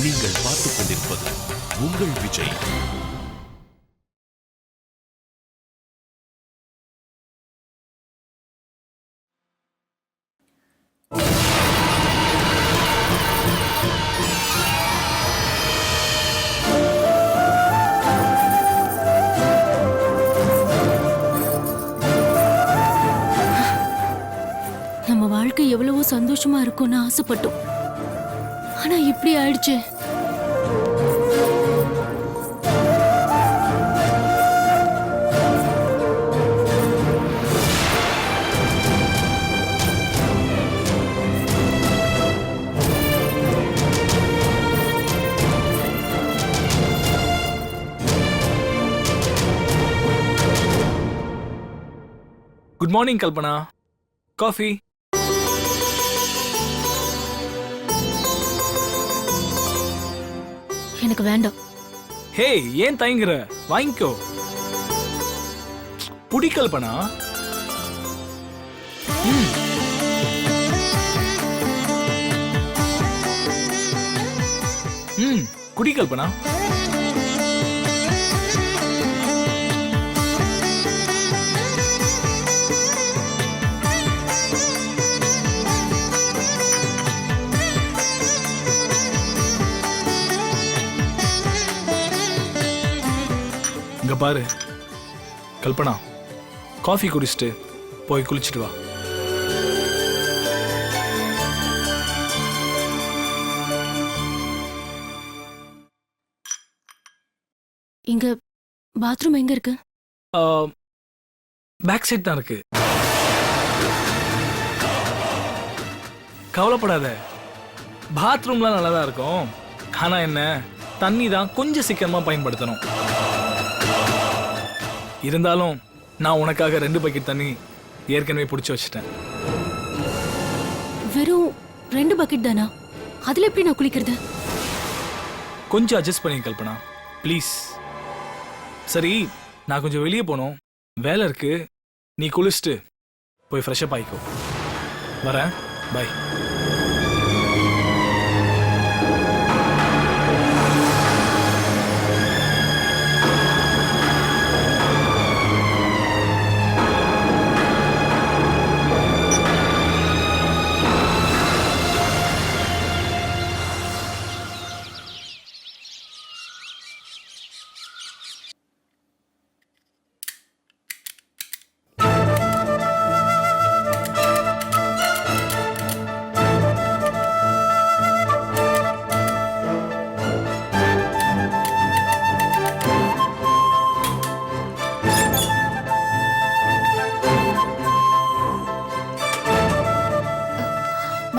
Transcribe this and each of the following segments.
நீங்கள் பார்த்துக் கொண்டிருப்பது உங்கள் விஜய். நம்ம வாழ்க்கை எவ்வளவோ சந்தோஷமா இருக்கும்னு ஆசைப்பட்டோம். ஆனா இப்படி ஆயிடுச்சு. Good morning Kalpana. காஃபி. எனக்கு வேண்டாம். ஹே, ஏன் தயங்குற? வாங்கிக்கோ. புடி கல்பனா. குடி கல்பனா. இங்க பாரு கல்பனா, காஃபி குடிச்சிட்டு போய் குளிச்சிட்டு வா. இங்க பாத்ரூம் எங்க இருக்கு? பேக் சைட் தான் இருக்கு. கவலைப்படாத, பாத்ரூம்லாம் நல்லா தான் இருக்கும். ஆனா என்ன, தண்ணி தான் கொஞ்சம் சீக்கிரமா பயன்படுத்தணும். இருந்தாலும் நான் உனக்காக 2 பக்கெட் தண்ணி ஏற்கனவே பிடிச்சி வச்சிட்டேன். வெறும் 2 பக்கெட் தானா? அதுல எப்படி நான் குளிக்கிறது? கொஞ்சம் அட்ஜஸ்ட் பண்ணி கல்பனா, ப்ளீஸ். சரி, நான் கொஞ்சம் வெளியே போகணும், வேலை இருக்கு. நீ குளிச்சுட்டு போய் ஃப்ரெஷ்அப் ஆயிக்கோ. வரேன், பை.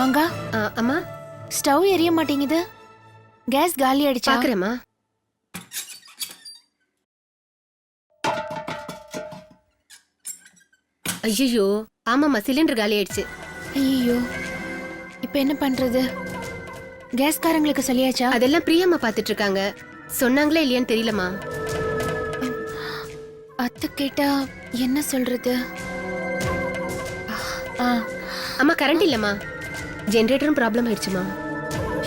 மங்கா, அம்மா, ஸ்டவ் எரிய மாட்டேங்குது. கேஸ் காலி ஆயிடுச்சா? பாக்குறேம்மா. ஐயோ, ஆமாம்மா, சிலிண்டர் காலி ஆயிடுச்சு. ஐயோ, இப்ப என்ன பண்றது? கேஸ்காரங்களுக்கு சொல்லியாச்சா? அதெல்லாம் பிரியம்மா பாத்துட்டு இருக்காங்க. சொன்னாங்களா இல்லையான்னு தெரியலம்மா. அத்தை கேட்டா என்ன சொல்றது? அம்மா, கரண்ட் இல்லம்மா, ஜெனரேட்டரும் ப்ராப்ளம் ஆயிடுச்சுமா.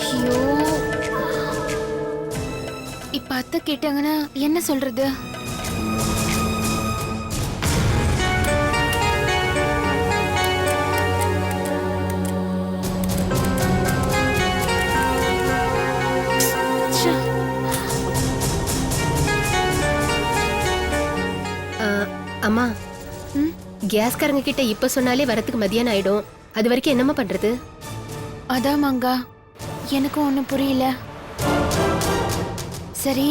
ஐயோ, இப்ப அத்தை கேட்டாங்கன்னா என்ன சொல்றது? அம்மா, கேஸ்காரங்க கிட்ட இப்ப சொன்னாலே வரத்துக்கு மதியானம் ஆயிடும். அது வரைக்கும் என்னம்மா பண்றது? அதான் மங்கா, எனக்கும் ஒண்ணும் புரியல. சரி,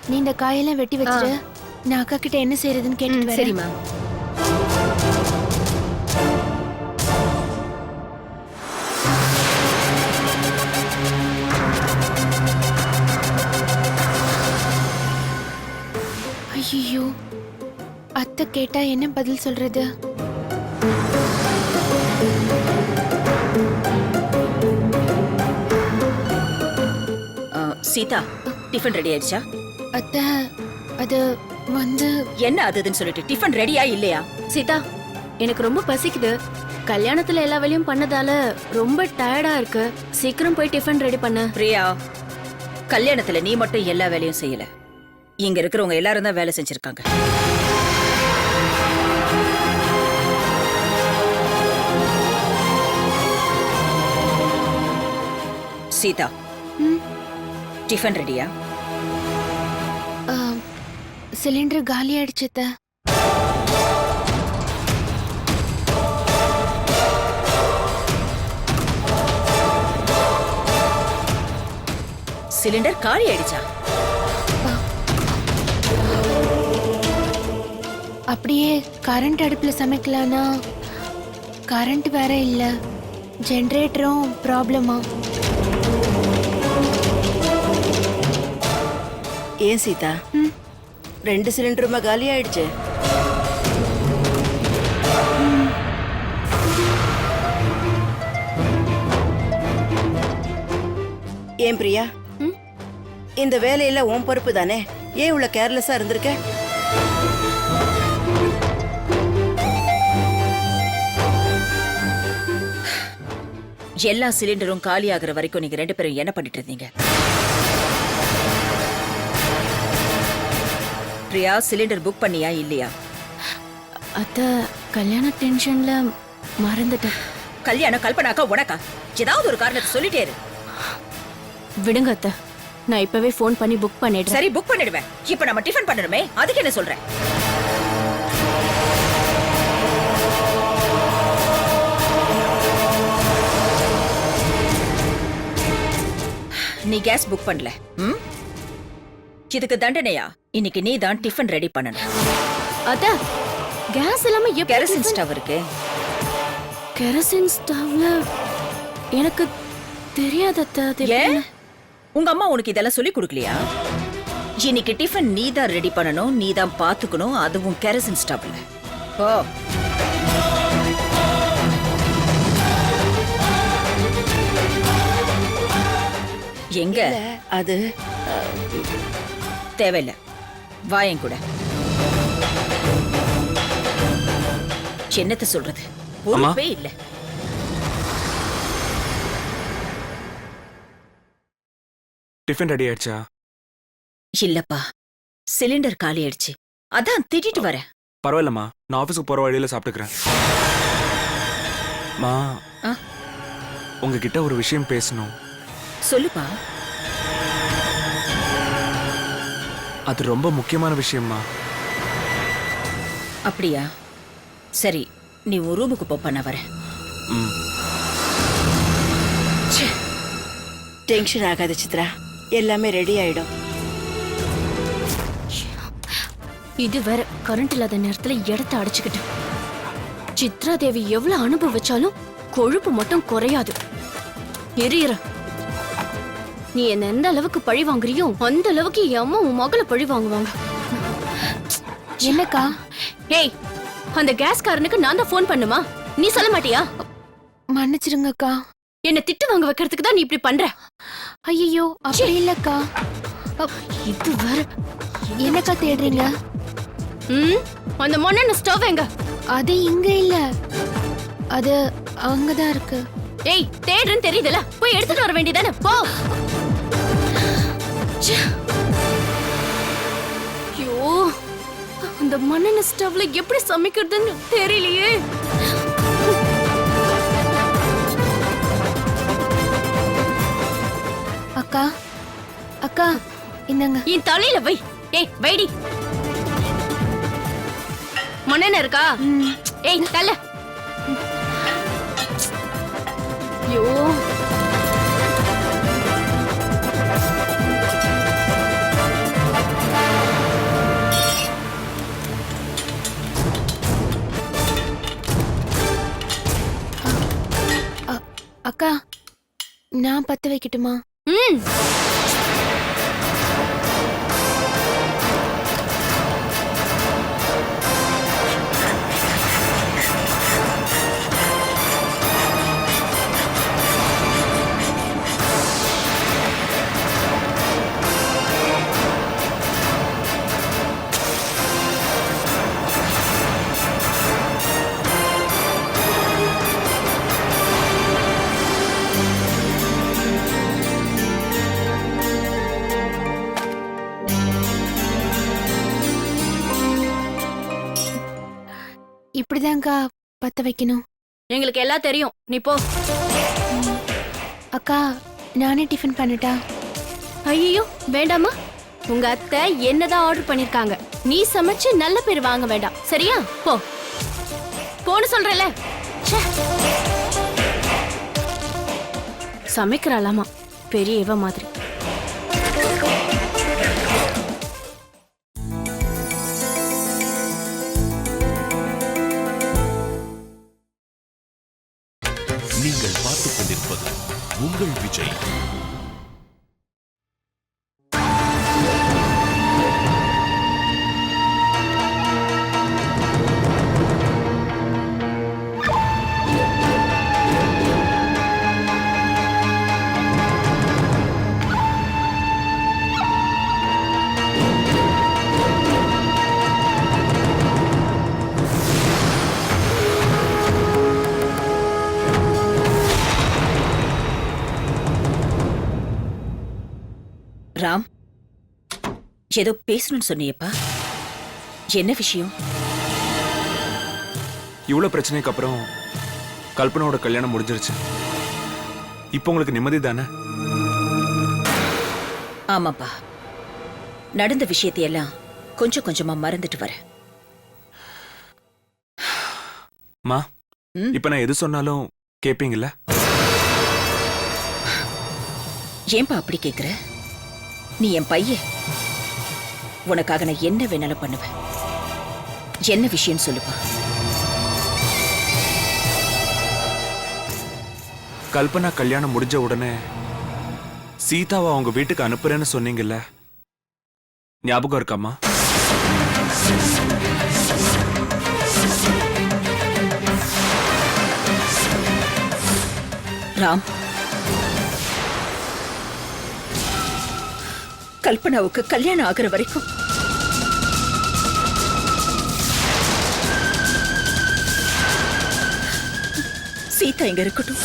நீ இந்த காயெல்லாம் வெட்டி வச்சிரு. நான் அக்கா கிட்ட என்ன செய்யறதுன்னு கேட்டு. சரிம்மா. ஐயோ, அத்தை கேட்டா என்ன பதில் சொல்றது? சீதா, டிஃபன் ரெடி ஆயிடுச்சா? அத்தை, அது வந்து என்ன அதுன்னு சொல்லிட்டு டிஃபன் ரெடியா இல்லையா? சீதா, எனக்கு ரொம்ப பசிக்குது. கல்யாணத்துல எல்லா வேலையும் பண்ணதால ரொம்ப டயர்டா இருக்கு. சீக்கிரம் போய் டிஃபன் ரெடி பண்ணு. பிரியா, கல்யாணத்துல நீ மட்டும் எல்லா வேலையும் செய்யல. இங்க இருக்கிறவங்க எல்லாரும் தான் வேலை செஞ்சிருக்காங்க. சீதா, டிஃபன் ரெடியா? சிலிண்டர் காலி ஆயிடுச்சு அத்தை. சிலிண்டர் காலி ஆயிடுச்சா? அப்படியே கரண்ட் அடுப்புல சமைக்கலானா கரண்ட் வேற இல்ல, ஜெனரேட்டரும் ப்ராப்ளமா. ஏன் சீதா, 2 சிலிண்டருமா காலி ஆயிடுச்சு? ஏன் பிரியா, இந்த வேலையில உன் பொறுப்பு தானே, ஏன் இவ்வளவு கேர்லெஸ்ஸா இருந்திருக்க? எல்லா சிலிண்டரும் காலி ஆகுற வரைக்கும் நீங்க 2 பேரும் என்ன பண்ணிட்டு இருந்தீங்க? பிரியா, சிலிண்டர் புக் பண்ணியா இல்லையா? அத்தை, கல்யாண டென்ஷன்ல மறந்துட்டேன். கல்யாணம் கல்பனாக்கா உனக்கா? ஏதாவது ஒரு காரணத்தை சொல்லிட்டே இரு. விடுங்க அத்தை, நான் இப்பவே ஃபோன் பண்ணி புக் பண்ணிடுறேன். சரி, புக் பண்ணிடுவேன். இப்ப நம்ம டிஃபன் பண்ணணுமே, அதுக்கு என்ன சொல்றேன்? நீ கேஸ் புக் பண்ணல. இதுக்கு தண்டனையா இன்னைக்கு நீ தான் டிஃபன் ரெடி பண்ணணும். அத்தை, கேஸ் இல்லாம கெரசின் ஸ்டவ் இருக்கு. கெரசின் ஸ்டவ்ல எனக்கு தெரியாது அத்தை. அது ஏன்? எப்படின்னு. உங்க அம்மா உனக்கு இதெல்லாம் சொல்லி கொடுக்கலையா? இன்னைக்கு டிஃபன் நீ தான் ரெடி பண்ணணும், நீ தான் பாத்துக்கணும், அதுவும் கெரசின் ஸ்டவ்ல. ஓ, எங்க? அது தேவையில்ல, வாயன் கூட. என்னத்த சொல்றது, பொறுப்பே இல்ல. டிஃபன் ரெடி ஆயிடுச்சா? இல்லப்பா, சிலிண்டர் காலி ஆயிடுச்சு. அதான் திட்டிட்டு வரேன். பரவாயில்லம்மா, நான் ஆஃபீஸுக்கு போற வழியில சாப்பிட்டுக்கிறேன். மா, ஆ? உங்ககிட்ட ஒரு விஷயம் பேசணும். சொல்லுப்பா. அது ரொம்ப முக்கியமான விஷயம்மா. அப்படியா? சரி, நீ உன் ரூமுக்கு போப்பா, நான் வரேன். ம். டென்ஷன் ஆகாத சித்ரா, எல்லாமே ரெடி ஆயிடும். இது வேற கரண்ட் இல்லாத நேரத்துல இடத்த அடைச்சுக்கிட்டு. சித்ரா தேவி எவ்வளவு அனுபவிச்சாலும் கொழுப்பு மட்டும் குறையாது. எரியற, நீ என்ன எந்த அளவுக்கு பழி வாங்குறியோ அந்த அளவுக்கு என் அம்மா உன் மகளை பழி வாங்குவாங்க. என்னக்கா? ஏய், அந்த கேஸ்காரனுக்கு நான் தான் ஃபோன் பண்ணுமா? நீ சொல்ல மாட்டியா? மன்னிச்சிருங்கக்கா, என்ன திட்டு வாங்க வைக்கிறதுக்கு தான் நீ இப்படி பண்ற. ஐயோ, அப்படி இல்லக்கா. இது வேற. என்னக்கா தேடுறீங்க? அந்த மண்ணெண்ண ஸ்டவ் எங்க? அது இங்க இல்ல, அது அங்கதான் இருக்கு. ஏய், தேடுறேன்னு தெரியுதுல, போய் எடுத்துட்டு வர வேண்டியதானே, போ. ஐயோ, அந்த மண்ணெண்ண ஸ்டவ்ல எப்படி சமைக்கிறதுன்னு தெரியலையே. அக்கா, அக்கா, இந்தங்க. என் தலையில வை. ஏய், வைடி. மண்ணெண்ண இருக்கா? ஏய், தள்ள. ஐயோ, அக்கா, நான் பத்த வைக்கட்டுமா? எப்படிதான்க்கா பத்த வைக்கணும்? எங்களுக்கு எல்லாம் தெரியும், நீ போ. அக்கா நானே டிஃபன் பண்ணட்டா? ஐயோ வேண்டாமா, உங்க அத்தை என்னதான் ஆர்டர் பண்ணிருக்காங்க. நீ சமைச்சு நல்ல பேர் வாங்க வேண்டாம், சரியா? போ போன்னு சொல்றல. சமைக்கிறாளாமா பெரிய இவ மாதிரி. நீங்கள் பார்த்துக் கொண்டிருப்பது உங்கள் விஜய். ராம், ஏதோ பேசணும்னு சொன்னியப்பா, என்ன விஷயம்? இவ்வளவு பிரச்சனைக்கு அப்புறம் கல்பனாவோட கல்யாணம் முடிஞ்சிருச்சு. இப்போ உங்களுக்கு நிம்மதி தானே? ஆமாப்பா, நடந்த விஷயத்தையெல்லாம் கொஞ்சம் கொஞ்சமா மறந்துட்டு வரேன். மா, ம்? இப்ப நான் எது சொன்னாலும் கேப்பீங்கல்ல? ஏன்பா அப்படி கேக்குற? நீ என் பையன், உனக்காக நான் என்ன வேணாலும் பண்ணுவேன். என்ன விஷயம் சொல்லுப்பா. கல்பனா கல்யாணம் முடிஞ்ச உடனே சீதாவை அவங்க வீட்டுக்கு அனுப்புறேன்னு சொன்னீங்கல்ல, ஞாபகம் இருக்காமா? ராம், கல்பனாவுக்கு கல்யாணம் ஆகுற வரைக்கும் சீதா இங்க இருக்கட்டும்.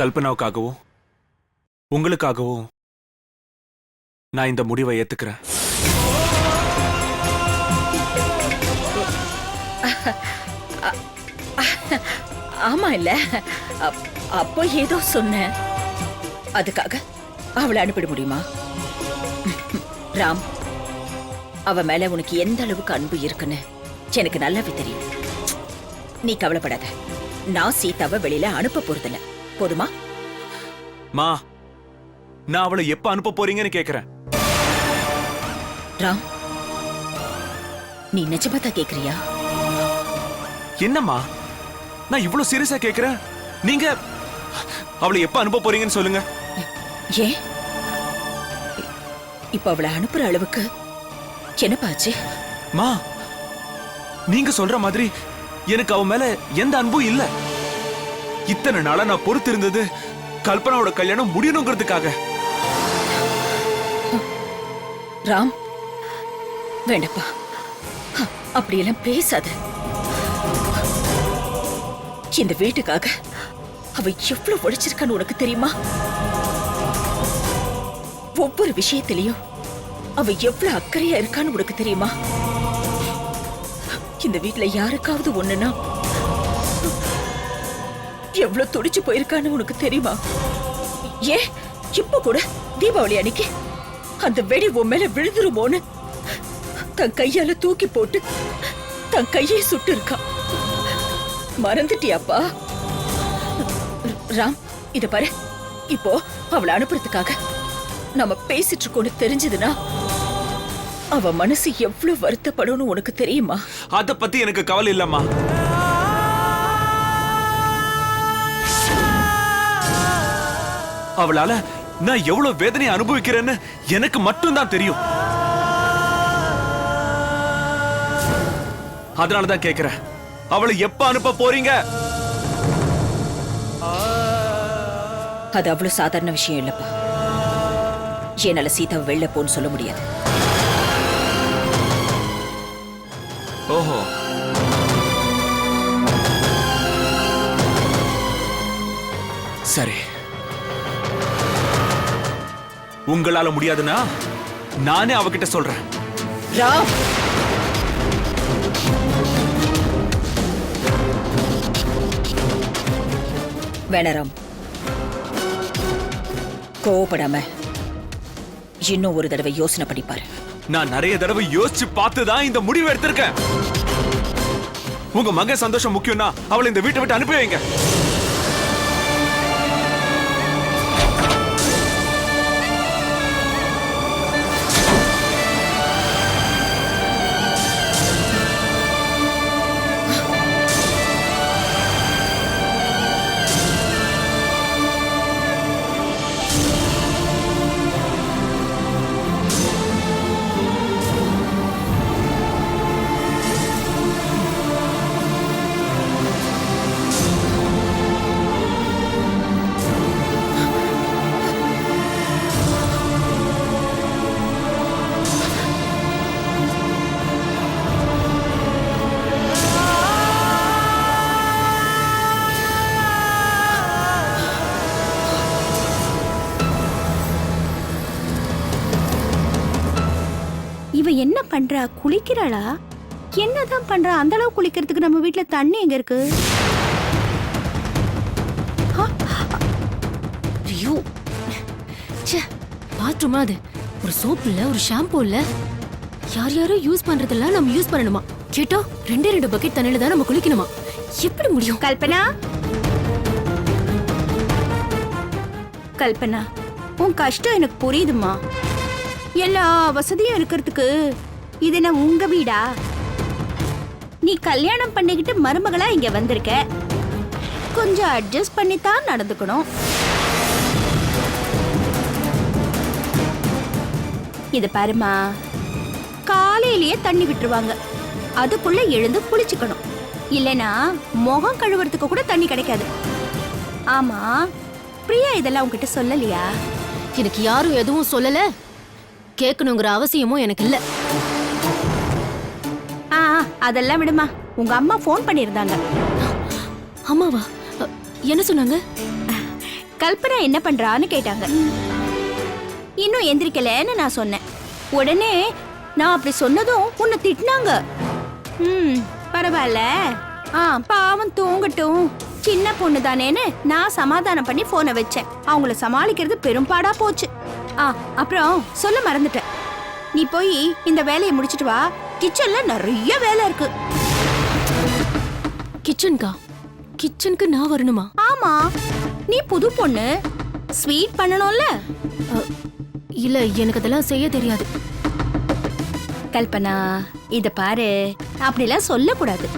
கல்பனாவுக்காகவும் உங்களுக்காகவும் நான் இந்த முடிவை ஏத்துக்கிறேன். ஆமா இல்ல, அப்போ ஏதோ சொன்னேன், அதுக்காக அவளை அனுப்பிட முடியுமா? ராம், அவ மேல உனக்கு எந்த அளவுக்கு அன்பு இருக்குன்னு எனக்கு நல்லாவே தெரியும். நீ கவலைப்படாத, நான் சீதாவை வெளியில அனுப்ப போறதில்ல, போதுமா? மா, நான் அவளை எப்ப அனுப்ப போறீங்கன்னு கேக்குறேன். ராம், நீ நிஜமா தான் கேக்குறியா? என்னம்மா, நான் இவ்வளவு சீரியஸா கேக்குறேன், நீங்க அவளை எப்ப அனுப்ப போறீங்கன்னு சொல்லுங்க. ஏன் இப்ப அவளை அனுப்புற அளவுக்கு என்னப்பாச்சு? மா, நீங்க சொல்ற மாதிரி எனக்கு அவ மேல எந்த அன்பும் இல்ல. இத்தனை நாளா நான் பொறுத்து இருந்தது கல்பனாவோட கல்யாணம் முடியணுங்கிறதுக்காக. ராம், வேண்டப்பா, அப்படியெல்லாம் பேசாத. இந்த வீட்டுக்காக அவ எவ்வளவு உழைச்சிருக்கான்னு உனக்கு தெரியுமா? ஒவ்வொரு விஷயத்திலையும் அவ எவ்வளவு அக்கறையா இருக்கான்னு உனக்கு தெரியுமா? இந்த வீட்டுல யாருக்காவது ஒண்ணுனா எவ்வளவு துடிச்சு போயிருக்கான்னு உனக்கு தெரியுமா? ஏன் இப்ப கூட தீபாவளி அன்னைக்கு அந்த வெடி உன் மேல விழுந்துருமோன்னு தன் கையால தூக்கி போட்டு தன் கையை சுட்டு இருக்கா. மறந்துட்டியாப்பா? ராம், இத பாரு, இப்போ அவளை அனுப்புறதுக்காக நம்ம பேசிட்டு இருக்கோம்னு தெரிஞ்சதுன்னா அவ மனசு எவ்வளவு வருத்தப்படும்னு உனக்கு தெரியுமா? அத பத்தி எனக்கு கவலை இல்லம்மா. அவளால நான் எவ்வளவு வேதனை அனுபவிக்கிறேன்னு எனக்கு மட்டும்தான் தெரியும். அதனாலதான் கேக்குறேன், அவளை எப்ப அனுப்ப போறீங்க? அது அவ்வளவு சாதாரண விஷயம் இல்லப்பா. என்னால சீதாவை வெளில போன்னு சொல்ல முடியாது. ஓஹோ, சரி. உங்களால முடியாதுன்னா நானே அவகிட்ட சொல்றேன். ராம், வேணாராம், கோவப்படாம இன்னும் ஒரு தடவை யோசனை பண்ணி பாரு. நான் நிறைய தடவை யோசிச்சு பார்த்துதான் இந்த முடிவு எடுத்திருக்கேன். உங்க மகன் சந்தோஷம் முக்கியம்னா அவளை இந்த வீட்டை விட்டு அனுப்பி வைங்க. இவ என்ன பண்றா? குளிக்கிறாளா? என்னதான் பண்றா? அந்த அளவு குளிக்கிறதுக்கு நம்ம வீட்ல தண்ணி எங்க இருக்கு? ஐயோ, பாத்ரூமா அது? ஒரு சோப் இல்ல, ஒரு ஷாம்பு இல்ல. யார் யாரோ யூஸ் பண்றதெல்லாம் நம்ம யூஸ் பண்ணணுமா? கேட்டா 2 பக்கெட் தண்ணில தான் நம்ம குளிக்கணுமா? எப்படி முடியும்? கல்பனா, கல்பனா, உன் கஷ்டம் எனக்கு புரியுதுமா. எல்லா வசதியும் இருக்கிறதுக்கு இது என்ன உங்க வீடா? நீ கல்யாணம் பண்ணிக்கிட்டு மருமகளா இங்க வந்திருக்க. கொஞ்சம் அட்ஜஸ்ட் பண்ணித்தான் நடந்துக்கணும். இது பாருமா, காலையிலேயே தண்ணி விட்டுருவாங்க, அதுக்குள்ள எழுந்து குளிச்சுக்கணும். இல்லனா முகம் கழுவுறதுக்கு கூட தண்ணி கிடைக்காது. ஆமா, பிரியா இதெல்லாம் உன்கிட்ட சொல்லலையா? எனக்கு யாரும் எதுவும் சொல்லல, கேட்கணுங்கிற அவசியமும் எனக்கு இல்ல. அதெல்லாம் விடுமா. உங்க அம்மா ஃபோன் பண்ணிருந்தாங்க. அம்மாவா? என்ன சொன்னாங்க? கல்பனா என்ன பண்றான்னு கேட்டாங்க. இன்னும் எந்திரிக்கலன்னு நான் சொன்னேன். உடனே நான் அப்படி சொன்னதும் உன்னை திட்டினாங்க. பரவாயில்ல, பாவம் தூங்கட்டும், சின்ன பொண்ணு தானேன்னு நான் சமாதானம் பண்ணி போனை வச்சேன். அவங்கள சமாளிக்கிறது பெரும்பாடா போச்சு. அப்புறம் சொல்ல மறந்துட்டேன். நீ போய் இந்த வேலையை முடிச்சிட்டு வா, கிச்சன்ல நிறைய வேலை இருக்கு. கிச்சனுக்கா? கிச்சனுக்கு நான் வரணுமா? ஆமா, நீ புது பொண்ணு, ஸ்வீட் பண்ணணும்ல. இல்ல, எனக்கு அதெல்லாம் செய்ய தெரியாது. கல்பனா, இத பாரு, அப்படிலாம் சொல்லக்கூடாது.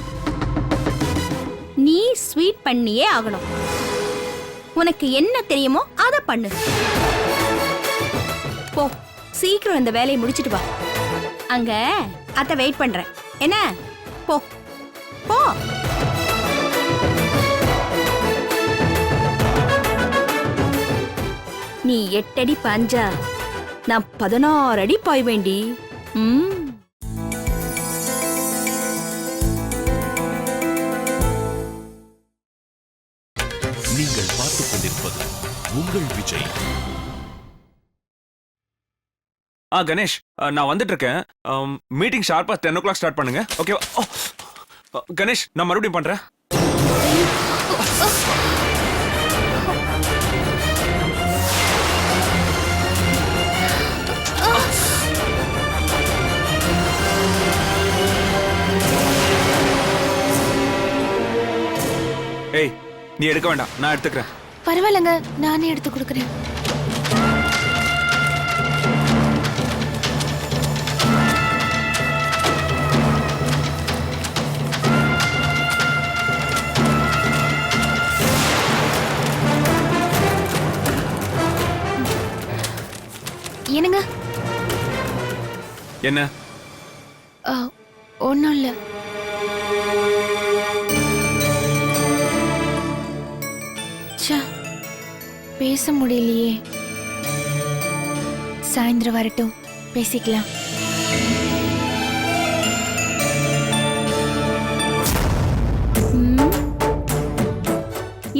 நீ ஸ்வீட் பண்ணியே ஆகணும். உனக்கு என்ன தெரியுமோ அதை பண்ணு. போ, சீக்கிரம் இந்த வேலையை முடிச்சிட்டு வா. அங்க அத்தை வெயிட் பண்றேன். என்ன? போ போ. நீ 8 அடி பாஞ்சா நான் 16 அடி பாய் வேண்டி. நீங்கள் பார்த்துக் கொண்டிருப்பது உங்கள் விஜய். கணேஷ், நான் வந்துட்டு இருக்கேன். மீட்டிங் ஷார்ப்பா 10 o'clock ஸ்டார்ட் பண்ணுங்க. ஓகே கணேஷ், நான் மறுபடியும் பண்றேன். ஏய், நீ எடுக்க வேண்டாம், நான் எடுத்துக்கிறேன். பரவாயில்லங்க, நானே எடுத்து கொடுக்குறேன். என்னங்க? என்ன? ஒன்றும் இல்லை. பேச முடியலையே. சாயந்தரம் வரட்டும், பேசிக்கலாம்.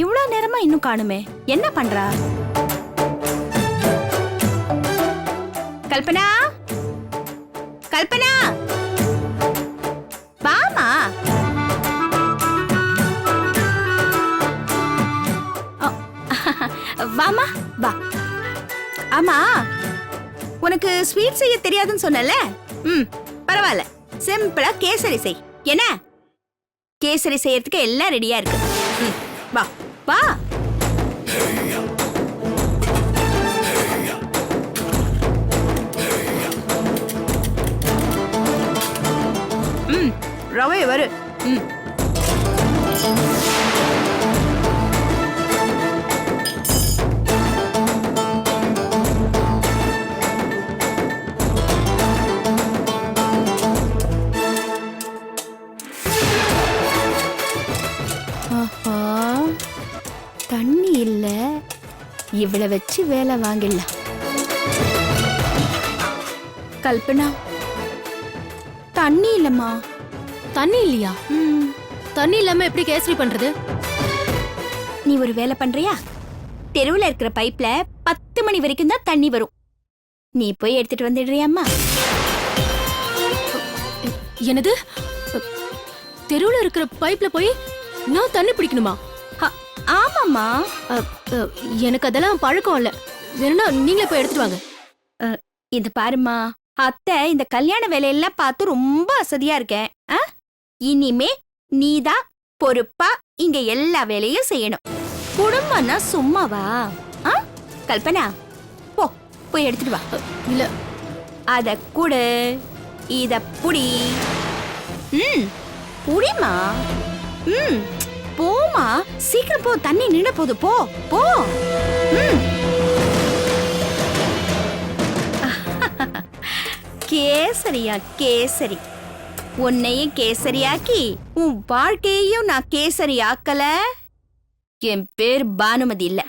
இவ்வளவு நேரமா இன்னும் காணுமே, என்ன பண்றா? கல்பனா கல்பனா வாமா. வாமா வா. ஆமா, உனக்கு ஸ்வீட் செய்ய தெரியாதுன்னு சொன்னல. பரவாயில்ல, சிம்பிளா கேசரி செய். என்ன கேசரி செய்யறதுக்கு எல்லாம் ரெடியா இருக்கு. வா வா. ரவை வரு. தண்ணி இல்ல, இவளை வச்சு வேலை வாங்கிடலாம். கல்பனா, தண்ணி இல்லம்மா. தண்ணி இல்லையா? தண்ணி இல்லாம எப்படி கேசரி பண்றது? நீ ஒரு வேலை பண்றியா? தெருவுல இருக்கிற பைப்ல 10 மணி வரைக்கும் தான் தண்ணி வரும். நீ போய் எடுத்துட்டு வந்துடுறியாம்மா? என்னது? தெருவுல இருக்கிற பைப்ல போய் நான் தண்ணி பிடிக்கணுமா? ஆமாம்மா. எனக்கு அதெல்லாம் பழக்கம் இல்ல. வேணும்னா நீங்களே போய் எடுத்துட்டு வாங்க. இது பாருமா, அத்தை இந்த கல்யாண வேலையெல்லாம் பார்த்து ரொம்ப அசதியா இருக்கேன். இனிமே நீதான் பொறுப்பா இங்க எல்லா வேலையும் செய்யணும். குடும்பம்னா சும்மாவா? கல்பனா, போ போய் எடுத்துட்டு வா. இல்ல, அத குடு, இத புடி. புடிமா. போமா, சீக்கிரம் போ, தண்ணி நின்ன போது. போ போ. கேசரியா கேசரி. உன்னையும் கேசரியாக்கி உன் வாழ்க்கையையும் நான் கேசரி ஆக்கல. என் பேர் பானுமதி இல்ல.